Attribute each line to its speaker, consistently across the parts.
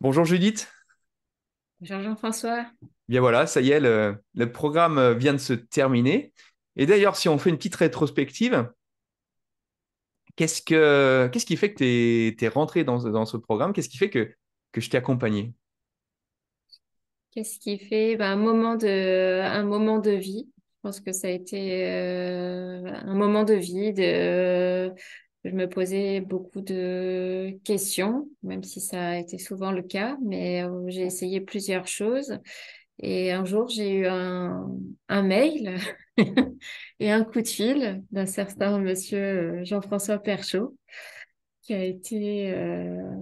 Speaker 1: Bonjour Judith.
Speaker 2: Jean-François,
Speaker 1: Bien voilà, ça y est, le programme vient de se terminer. Et d'ailleurs, si on fait une petite rétrospective, qu'est-ce qui fait que tu es rentré dans ce programme? Qu'est-ce qui fait que je t'ai accompagné?
Speaker 2: qu'est-ce qui fait un moment de vie. Je pense que ça a été un moment de vie. Je me posais beaucoup de questions, même si ça a été souvent le cas, mais j'ai essayé plusieurs choses. Et un jour, j'ai eu un mail et un coup de fil d'un certain monsieur Jean-François Perchaud, qui a été euh,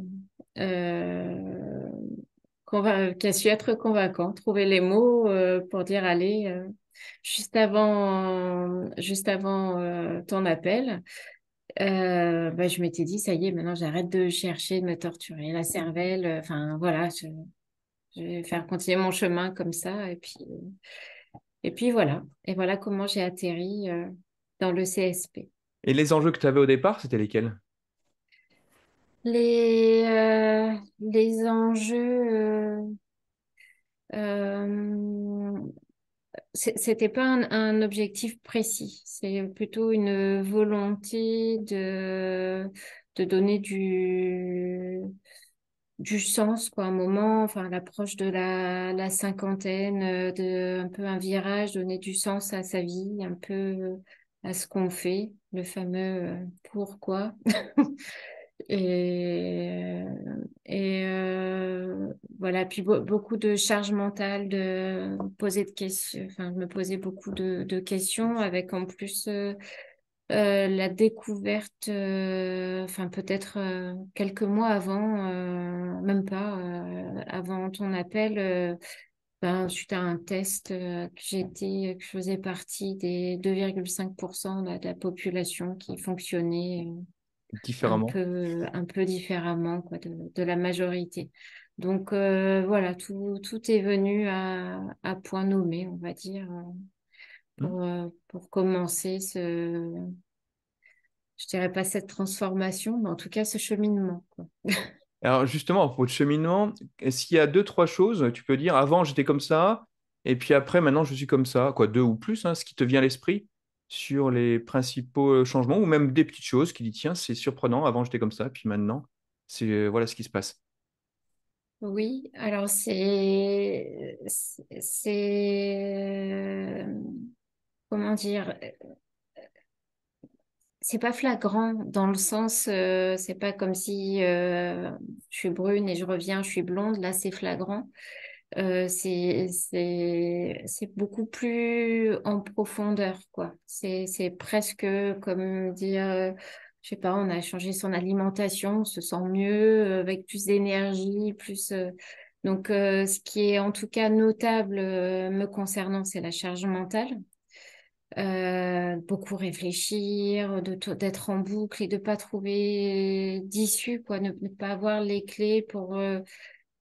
Speaker 2: qui a su être convaincant, trouver les mots pour dire allez, juste avant ton appel, je m'étais dit ça y est, maintenant j'arrête de chercher, de me torturer la cervelle. Enfin voilà, je vais faire continuer mon chemin comme ça et puis voilà. Et voilà comment j'ai atterri dans le CSP.
Speaker 1: Et les enjeux que tu avais au départ, c'était lesquels?
Speaker 2: Les enjeux. Euh, C'était pas un objectif précis, c'est plutôt une volonté de donner du sens, quoi, un moment, enfin, à l'approche de la cinquantaine, un peu un virage, donner du sens à sa vie, un peu à ce qu'on fait, le fameux pourquoi. Et, voilà, puis beaucoup de charge mentale, de poser de questions, enfin, je me posais beaucoup de questions avec en plus la découverte, enfin peut-être quelques mois avant, même pas, avant ton appel, suite à un test que je faisais partie des 2,5% de la population qui fonctionnait
Speaker 1: Différemment.
Speaker 2: un peu différemment quoi, de la majorité. Donc voilà, tout est venu à point nommé, on va dire,
Speaker 1: Hmm.
Speaker 2: pour commencer je dirais pas cette transformation, mais en tout cas ce cheminement, quoi.
Speaker 1: Alors justement, à propos de cheminement, est-ce qu'il y a deux, trois choses, tu peux dire, avant j'étais comme ça, et puis après maintenant je suis comme ça, quoi, deux ou plus, hein, ce qui te vient à l'esprit sur les principaux changements, ou même des petites choses qui dit, tiens, c'est surprenant, avant j'étais comme ça, puis maintenant, c'est voilà ce qui se passe.
Speaker 2: Oui, alors comment dire, c'est pas flagrant dans le sens, c'est pas comme si je suis brune et je reviens, je suis blonde. Là, c'est flagrant. C'est beaucoup plus en profondeur, quoi. C'est presque comme dire, je sais pas, on a changé son alimentation, on se sent mieux, avec plus d'énergie, plus. Donc, ce qui est en tout cas notable me concernant, c'est la charge mentale. Beaucoup réfléchir, d'être en boucle et de pas trouver d'issue, quoi, ne pas avoir les clés pour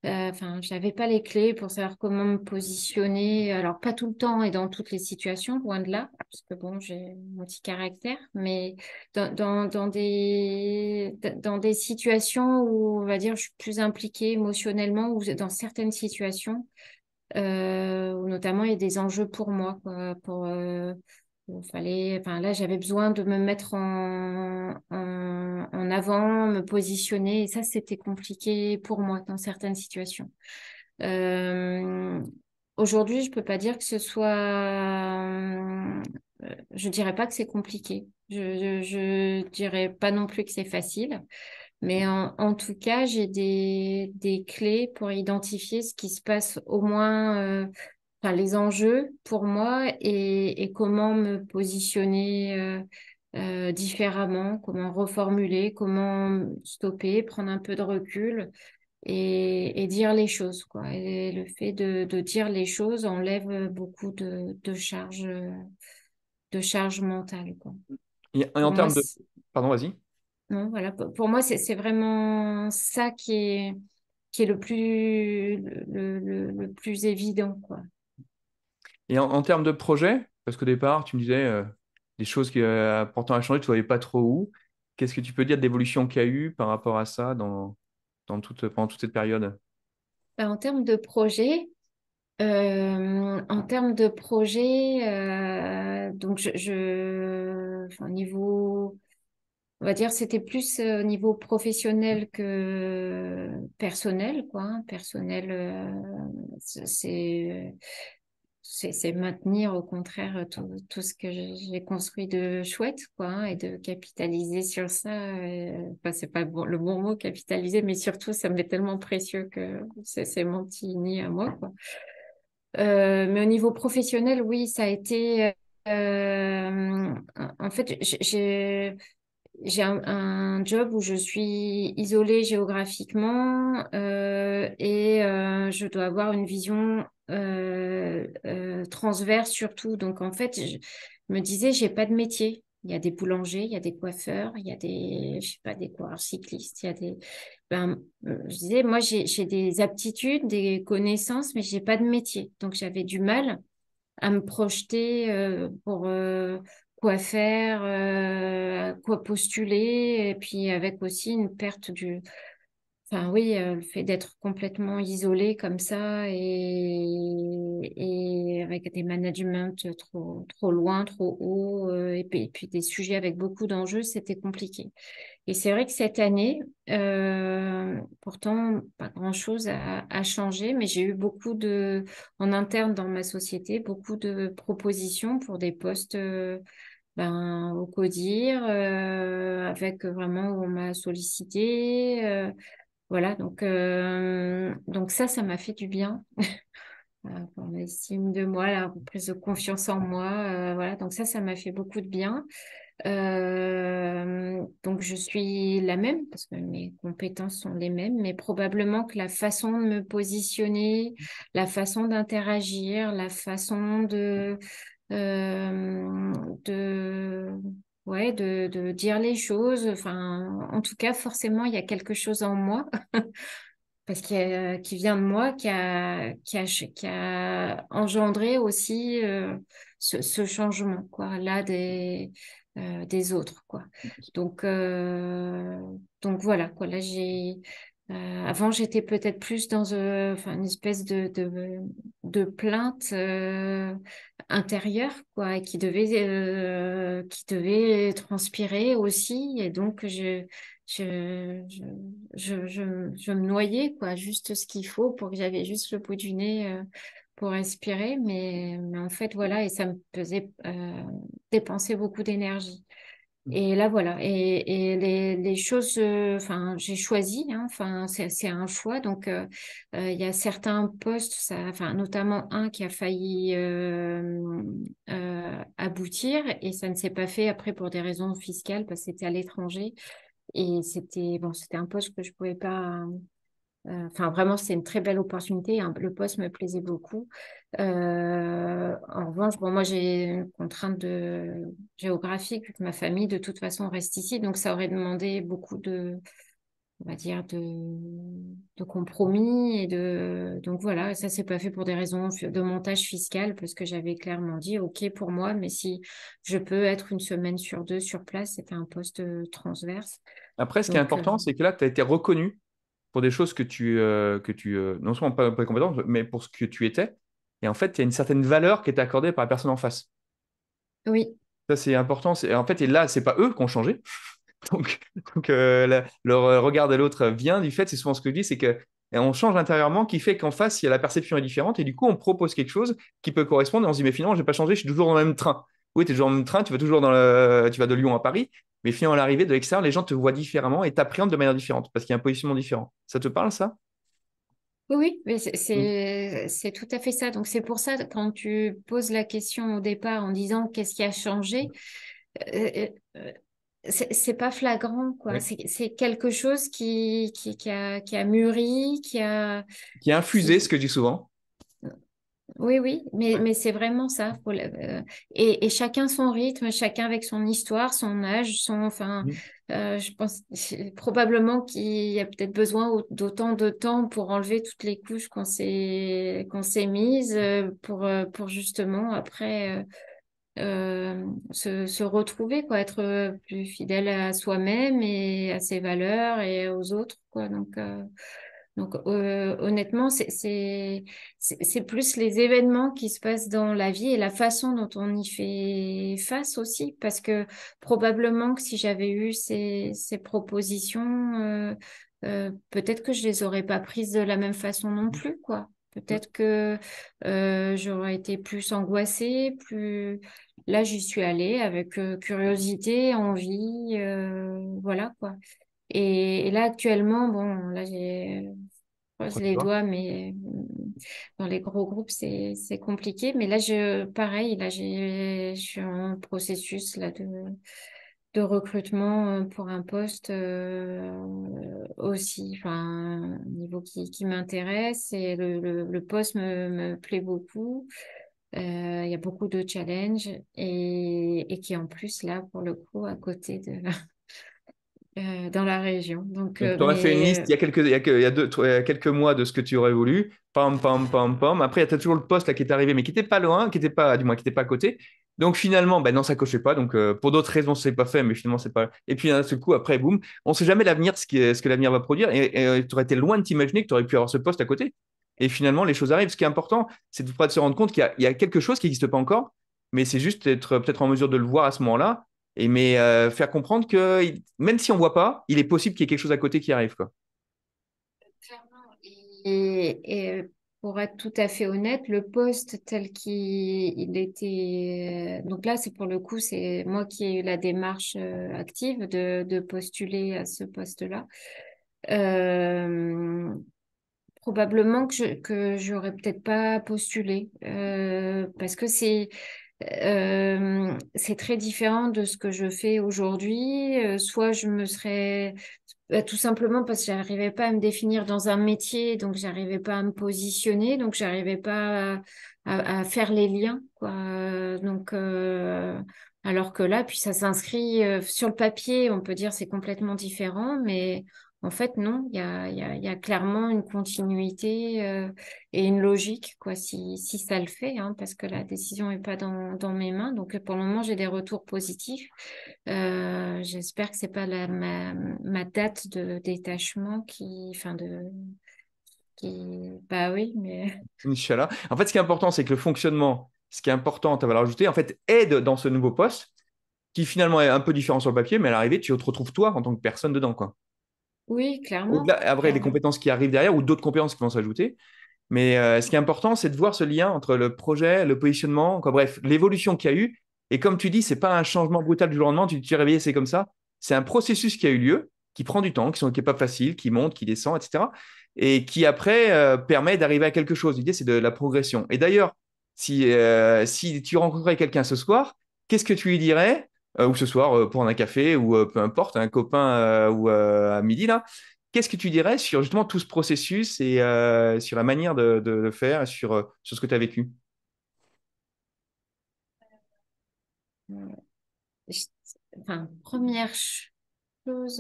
Speaker 2: enfin, j'avais pas les clés pour savoir comment me positionner. Alors, pas tout le temps et dans toutes les situations, loin de là, parce que bon, j'ai mon petit caractère, mais dans des situations où, on va dire, je suis plus impliquée émotionnellement, ou dans certaines situations, où notamment il y a des enjeux pour moi, quoi, il fallait, enfin là, j'avais besoin de me mettre en avant, me positionner, et ça, c'était compliqué pour moi dans certaines situations. Euh, Aujourd'hui, je peux pas dire que ce soit, je dirais pas que c'est compliqué. Je dirais pas non plus que c'est facile, mais en tout cas, j'ai des clés pour identifier ce qui se passe au moins, enfin, les enjeux pour moi et comment me positionner différemment, comment reformuler, comment stopper, prendre un peu de recul et dire les choses, quoi. Et le fait de dire les choses enlève beaucoup de charge mentale, quoi.
Speaker 1: Et en
Speaker 2: Pour moi,
Speaker 1: termes de... Pardon, vas-y.
Speaker 2: non, voilà, pour moi, c'est vraiment ça qui est le plus évident, quoi.
Speaker 1: Et en termes de projet, parce qu'au départ, tu me disais des choses qui pourtant à changer, tu ne voyais pas trop où. Qu'est-ce que tu peux dire d'évolution qu'il y a eu par rapport à ça pendant toute cette période?
Speaker 2: En termes de projet, donc enfin, niveau, on va dire, c'était plus au niveau professionnel que personnel, quoi, hein. Personnel, c'est maintenir au contraire tout ce que j'ai construit de chouette, quoi, hein, et de capitaliser sur ça. Enfin, c'est pas le bon mot, capitaliser, mais surtout, ça m'est tellement précieux que c'est mon petit nid à moi, quoi. Mais au niveau professionnel, oui, ça a été. En fait, j'ai un job où je suis isolée géographiquement et je dois avoir une vision transverse surtout. Donc en fait, je me disais, j'ai pas de métier. Il y a des boulangers, il y a des coiffeurs, il y a des, je sais pas, des coureurs cyclistes, il y a des. Je disais, moi j'ai des aptitudes, des connaissances, mais j'ai pas de métier. Donc j'avais du mal à me projeter pour quoi faire, quoi postuler, et puis avec aussi une perte du... Enfin oui, le fait d'être complètement isolé comme ça et avec des managements trop loin, trop haut, et puis des sujets avec beaucoup d'enjeux, c'était compliqué. Et c'est vrai que cette année, pourtant, pas grand-chose a changé, mais j'ai eu en interne dans ma société, beaucoup de propositions pour des postes au CODIR, avec vraiment où on m'a sollicité. Voilà, donc ça m'a fait du bien. Pour l'estime de moi, la prise de confiance en moi, voilà, donc ça m'a fait beaucoup de bien. Donc je suis la même parce que mes compétences sont les mêmes, mais probablement que la façon de me positionner, la façon d'interagir, la façon euh, de, ouais, de dire les choses. Enfin, en tout cas, forcément, il y a quelque chose en moi parce qui vient de moi, qui a engendré aussi ce changement, quoi, là des autres, quoi. Donc, euh, donc voilà, quoi. Là, avant, j'étais peut-être plus dans enfin, une espèce de plainte intérieure, quoi, et qui devait transpirer aussi. Et donc, je, je, je me noyais, quoi, juste ce qu'il faut pour que j'avais juste le bout du nez pour respirer. Mais en fait, voilà, et ça me faisait dépenser beaucoup d'énergie. Et là, voilà. Et les choses, enfin, j'ai choisi, hein, enfin, c'est un choix. Donc, il y a certains postes, enfin, notamment un qui a failli aboutir et ça ne s'est pas fait après pour des raisons fiscales parce que c'était à l'étranger. Et c'était un poste que je pouvais pas. Enfin, vraiment, c'est une très belle opportunité, hein. Le poste me plaisait beaucoup. En revanche, bon, moi, j'ai une contrainte géographique, vu que ma famille, de toute façon, reste ici. Donc, ça aurait demandé beaucoup on va dire, de compromis. Donc, voilà, ça s'est pas fait pour des raisons de montage fiscal, parce que j'avais clairement dit, OK pour moi, mais si je peux être une semaine sur deux sur place, c'était un poste transverse.
Speaker 1: Après, ce qui est
Speaker 2: Donc,
Speaker 1: important, c'est que là, tu as été reconnu pour des choses non seulement pas compétentes, mais pour ce que tu étais. Et en fait, il y a une certaine valeur qui est accordée par la personne en face.
Speaker 2: oui,
Speaker 1: Ça, c'est important. En fait, et là, c'est pas eux qui ont changé. Donc, leur regard de l'autre vient du fait, c'est souvent ce que je dis, c'est que on change intérieurement qui fait qu'en face, il y a la perception est différente et du coup, on propose quelque chose qui peut correspondre et on se dit, mais finalement, je n'ai pas changé, je suis toujours dans le même train. Oui, tu es toujours dans le même train, tu vas de Lyon à Paris, mais finalement, à l'arrivée de l'extérieur, les gens te voient différemment et t'appréhendent de manière différente parce qu'il y a un positionnement différent. Ça te parle, ça?
Speaker 2: oui, oui, mais c'est
Speaker 1: Mm.
Speaker 2: c'est- c'est tout à fait ça. Donc c'est pour ça, quand tu poses la question au départ en disant qu'est-ce qui a changé, euh, euh, c'est pas flagrant, quoi.
Speaker 1: Oui.
Speaker 2: C'est quelque chose qui a mûri,
Speaker 1: Qui a infusé, ce
Speaker 2: qui,
Speaker 1: que je dis souvent.
Speaker 2: oui, oui, mais,
Speaker 1: Ouais.
Speaker 2: mais c'est vraiment ça. Et chacun son rythme, chacun avec son histoire, son âge, enfin,
Speaker 1: Mm.
Speaker 2: je pense probablement qu'il y a peut-être besoin d'autant de temps pour enlever toutes les couches qu'on s'est mises pour justement après se retrouver, quoi, être plus fidèle à soi-même et à ses valeurs et aux autres, quoi. Donc, Donc, honnêtement, c'est plus les événements qui se passent dans la vie et la façon dont on y fait face aussi. Parce que probablement que si j'avais eu ces propositions, peut-être que je les aurais pas prises de la même façon non plus, quoi. Peut-être que j'aurais été plus angoissée, plus... Là, j'y suis allée avec curiosité, envie, voilà, quoi. Et là, actuellement, bon, là, je croise les
Speaker 1: Croise-toi.
Speaker 2: doigts, mais dans les gros groupes, c'est compliqué. Mais là, pareil, là, je suis en processus là, de recrutement pour un poste aussi, enfin, un niveau qui m'intéresse. Et le poste me plaît beaucoup. Il y a beaucoup de challenges et qui en plus, là, pour le coup, à côté de, dans la région. Donc,
Speaker 1: Donc, tu aurais fait une liste il y a quelques mois de ce que tu aurais voulu. Pam, pam, pam, pam. Après, tu as toujours le poste là, qui est arrivé, mais qui n'était pas loin, qui n'était pas, du moins, qui n'était pas à côté. Donc, finalement, ben, non, ça cochait pas. Donc, pour d'autres raisons, c'est pas fait, mais finalement, c'est pas. Et puis, d'un seul coup, après, boum, on sait jamais l'avenir, ce que l'avenir va produire. Et tu aurais été loin de t'imaginer que tu aurais pu avoir ce poste à côté. Et finalement, les choses arrivent. Ce qui est important, c'est de se rendre compte il y a quelque chose qui n'existe pas encore, mais c'est juste être peut-être en mesure de le voir à ce moment-là mais faire comprendre que même si on voit pas, il est possible qu'il y ait quelque chose à côté qui arrive, quoi.
Speaker 2: clairement. Et pour être tout à fait honnête, le poste tel qu'il était, donc là, c'est pour le coup, c'est moi qui ai eu la démarche active de postuler à ce poste-là. Euh, Probablement que j'aurais peut-être pas postulé parce que c'est très différent de ce que je fais aujourd'hui. Soit je me serais tout simplement parce que j'arrivais pas à me définir dans un métier, donc j'arrivais pas à me positionner, donc j'arrivais pas à faire les liens, quoi. Donc alors que là, puis ça s'inscrit sur le papier, on peut dire c'est complètement différent, mais en fait non, il y a clairement une continuité et une logique, quoi, si ça le fait, hein, parce que la décision est pas dans mes mains. Donc pour le moment, j'ai des retours positifs. J'espère que c'est pas ma date de détachement bah oui, mais
Speaker 1: Inch'Allah. En fait, ce qui est important, c'est que le fonctionnement, ce qui est important, ta valeur ajoutée, en fait, aide dans ce nouveau poste, qui finalement est un peu différent sur le papier, mais à l'arrivée, tu te retrouves toi en tant que personne dedans, quoi.
Speaker 2: oui, clairement,
Speaker 1: Au-delà, après, les
Speaker 2: clairement.
Speaker 1: compétences qui arrivent derrière ou d'autres compétences qui vont s'ajouter. Mais ce qui est important, c'est de voir ce lien entre le projet, le positionnement, quoi, bref, l'évolution qu'il y a eu. Et comme tu dis, c'est pas un changement brutal du jour au lendemain, tu t'es réveillé, c'est comme ça. C'est un processus qui a eu lieu, qui prend du temps, qui n'est pas facile, qui monte, qui descend, etc. Et qui après permet d'arriver à quelque chose. L'idée, c'est de la progression. Et d'ailleurs, si tu rencontrais quelqu'un ce soir, qu'est-ce que tu lui dirais, ou ce soir pour un café, ou peu importe, un copain ou à midi, là, qu'est-ce que tu dirais sur justement tout ce processus et sur la manière de le faire et sur ce que tu as vécu?
Speaker 2: Je- Enfin, première chose,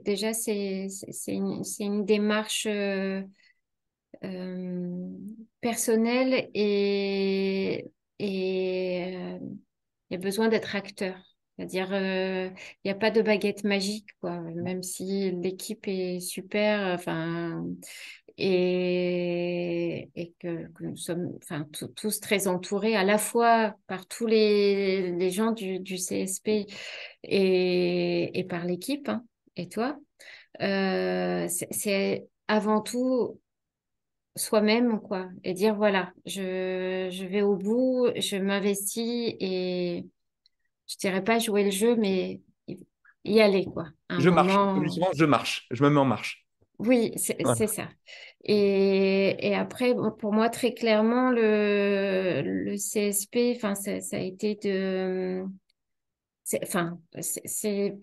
Speaker 2: déjà, c'est une démarche euh, personnelle et il y a besoin d'être acteur. C'est-à-dire, il n'y a pas de baguette magique, quoi. Même si l'équipe est super, enfin, et que nous sommes, enfin, tous très entourés à la fois par tous les gens du CSP et par l'équipe, hein, et toi. C'est avant tout soi-même, quoi, et dire voilà, je vais au bout, je m'investis et je dirais pas jouer le jeu, mais y aller, quoi. À un
Speaker 1: Je marche. Comme je dis
Speaker 2: moment,
Speaker 1: souvent, je marche. Je me mets en marche.
Speaker 2: oui, c'est
Speaker 1: Voilà.
Speaker 2: ça. Et après, bon, pour moi, très clairement, le CSP, enfin, ça a été enfin,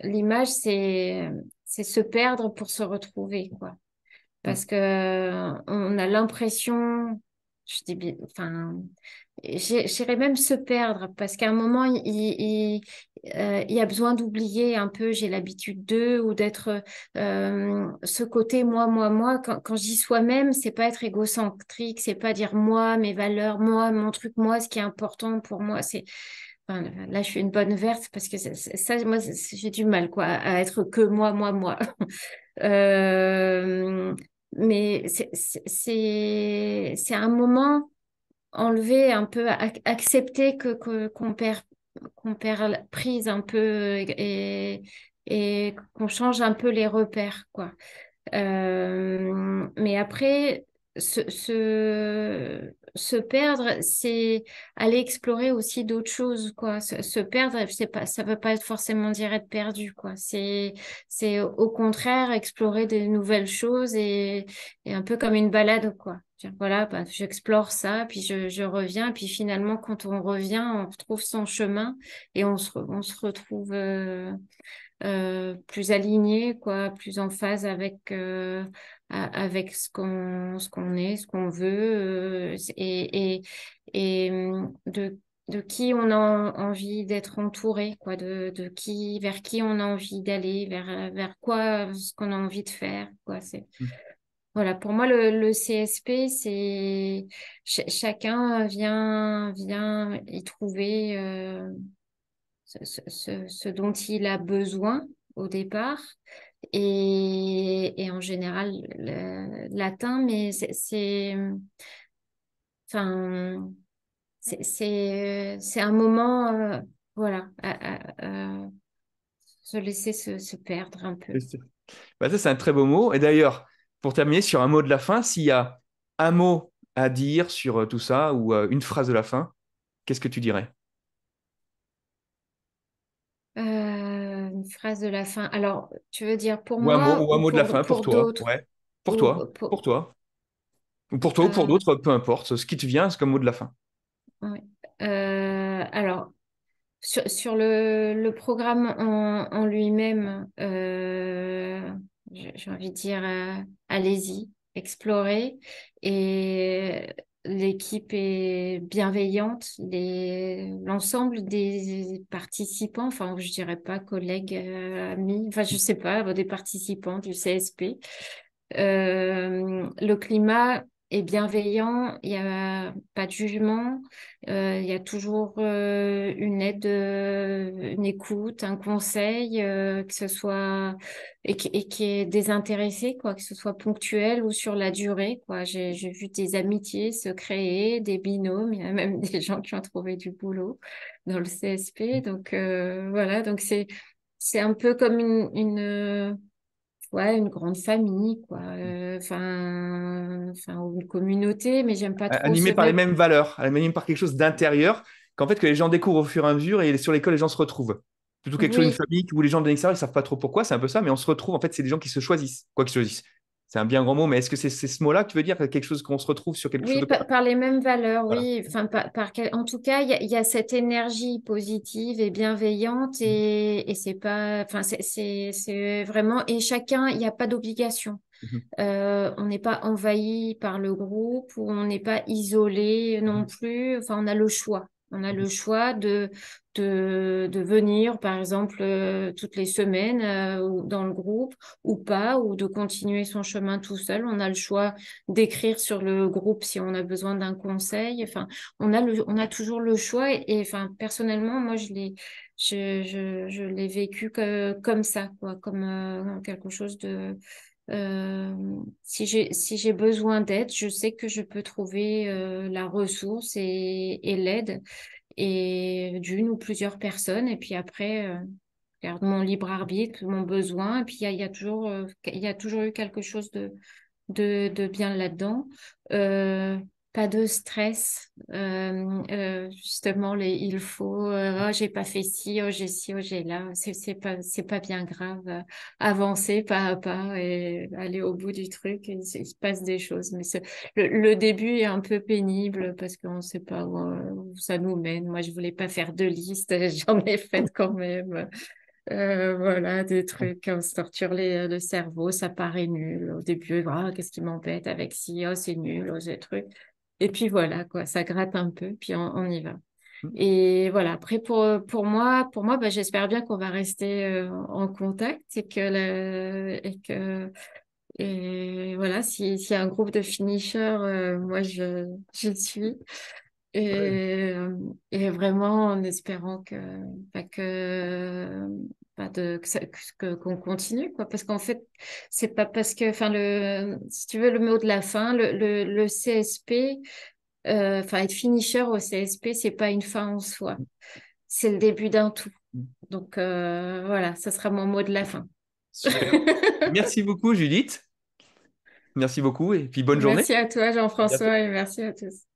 Speaker 2: l'image, c'est se perdre pour se retrouver, quoi.
Speaker 1: Mm.
Speaker 2: Parce que on a l'impression, je dis bien, enfin, j'irais même se perdre parce qu'à un moment il y a besoin d'oublier un peu, j'ai l'habitude d'eux ou d'être ce côté moi. Quand je dis soi-même, c'est pas être égocentrique, c'est pas dire moi, mes valeurs, moi, mon truc, moi, ce qui est important pour moi, c'est enfin, là, je suis une bonne verte parce que ça, moi, j'ai du mal quoi à être que moi. Euh, mais c'est un moment enlever un peu, accepter qu'on perd la prise un peu et qu'on change un peu les repères, quoi. Mais après, se perdre, c'est aller explorer aussi d'autres choses, quoi. Se perdre, c'est pas, ça veut pas être forcément dire être perdu, quoi. C'est au contraire explorer des nouvelles choses et un peu comme une balade, quoi. Dire, voilà, bah, j'explore ça, puis je reviens, puis finalement, quand on revient, on retrouve son chemin et on se retrouve plus aligné, quoi, plus en phase avec, avec ce qu'on est, ce qu'on veut, de qui on a envie d'être entouré, quoi, de qui, vers qui on a envie d'aller, vers quoi, ce qu'on a envie de faire, quoi. Voilà, pour moi, le CSP, c'est chacun vient y trouver ce dont il a besoin au départ et en général l'atteint, mais enfin, c'est un moment, voilà, se laisser se perdre un peu.
Speaker 1: Bah, ça, c'est un très beau mot. Et d'ailleurs, pour terminer sur un mot de la fin, s'il y a un mot à dire sur tout ça ou une phrase de la fin, qu'est-ce que tu dirais?
Speaker 2: Une phrase de la fin. Alors, tu veux dire pour moi
Speaker 1: Ou un mot de la fin pour
Speaker 2: pour
Speaker 1: toi.
Speaker 2: d'autres
Speaker 1: Ouais. Pour
Speaker 2: ou
Speaker 1: toi. Pour toi. Ou pour
Speaker 2: euh,
Speaker 1: d'autres, peu importe. Ce qui te vient, c'est comme mot de la fin.
Speaker 2: ouais. Alors, sur le programme en lui-même, j'ai envie de dire, allez-y, explorez. Et l'équipe est bienveillante. L'ensemble des participants, enfin, je dirais pas collègues, amis, enfin, je sais pas, des participants du CSP. Le climat est bienveillant, il n'y a pas de jugement, il y a toujours une aide, une écoute, un conseil, que ce soit et qui est désintéressé, quoi, que ce soit ponctuel ou sur la durée, quoi. J'ai vu des amitiés se créer, des binômes, il y a même des gens qui ont trouvé du boulot dans le CSP, donc voilà, donc c'est un peu comme ouais, une grande famille, quoi. Ou une communauté, mais j'aime pas trop ce
Speaker 1: Animé par les
Speaker 2: même.
Speaker 1: mêmes valeurs, animé par quelque chose d'intérieur, qu'en fait, que les gens découvrent au fur et à mesure et sur lesquels les gens se retrouvent. Plutôt quelque chose, une
Speaker 2: Oui,
Speaker 1: famille où les gens de l'extérieur, ils savent pas trop pourquoi, c'est un peu ça, mais on se retrouve, en fait, c'est des gens qui se choisissent. Quoi qu'ils choisissent. C'est un bien grand mot, mais est-ce que c'est ce mot-là que tu veux dire, quelque chose qu'on se retrouve sur quelque chose
Speaker 2: oui,
Speaker 1: de commun?
Speaker 2: par les mêmes valeurs,
Speaker 1: Voilà.
Speaker 2: oui. Enfin, en tout cas, il y a cette énergie positive et bienveillante et c'est pas, enfin, c'est vraiment, et chacun, il n'y a pas d'obligation.
Speaker 1: Mhm.
Speaker 2: On n'est pas envahi par le groupe ou on n'est pas isolé non
Speaker 1: Mhm.
Speaker 2: plus. Enfin, on a le choix. On a
Speaker 1: Mhm.
Speaker 2: le choix de venir, par exemple, toutes les semaines ou dans le groupe ou pas, ou de continuer son chemin tout seul. On a le choix d'écrire sur le groupe si on a besoin d'un conseil. Enfin, on a toujours le choix. Enfin, personnellement, moi, je l'ai vécu comme ça, quoi, comme quelque chose de si j'ai besoin d'aide, je sais que je peux trouver la ressource et l'aide et d'une ou plusieurs personnes. Et puis après, je garde mon libre arbitre, mon besoin. Et puis il y a toujours eu quelque chose de bien là-dedans. Euh, Pas de stress. Justement, il faut, oh, j'ai pas fait ci, oh, j'ai ci, oh, j'ai là. C'est pas bien grave. Avancer pas à pas et aller au bout du truc. Il se passe des choses. Mais le début est un peu pénible parce qu'on ne sait pas où ça nous mène. Moi, je voulais pas faire de liste. J'en ai fait quand même. Voilà, des trucs, on se torture le cerveau, ça paraît nul. Au début, ah, qu'est-ce qui m'embête avec ci, oh, c'est nul, oh, ce truc. Et puis voilà, quoi, ça gratte un peu, puis on y va. Et voilà, après, pour moi, bah, j'espère bien qu'on va rester en contact et voilà, s'il y a un groupe de finishers, moi, j'y suis. Et, et vraiment en espérant bah, qu'on continue, quoi. Parce qu'en fait, c'est pas parce que, enfin, si tu veux, le mot de la fin, le CSP, enfin, être finisher au CSP, c'est pas une fin en soi. C'est le début d'un tout. Donc, voilà, ça sera mon mot de la fin.
Speaker 1: Super. Merci beaucoup, Judith. Merci beaucoup et puis bonne journée.
Speaker 2: Merci à toi,
Speaker 1: À bientôt.
Speaker 2: Jean-François, et merci à tous.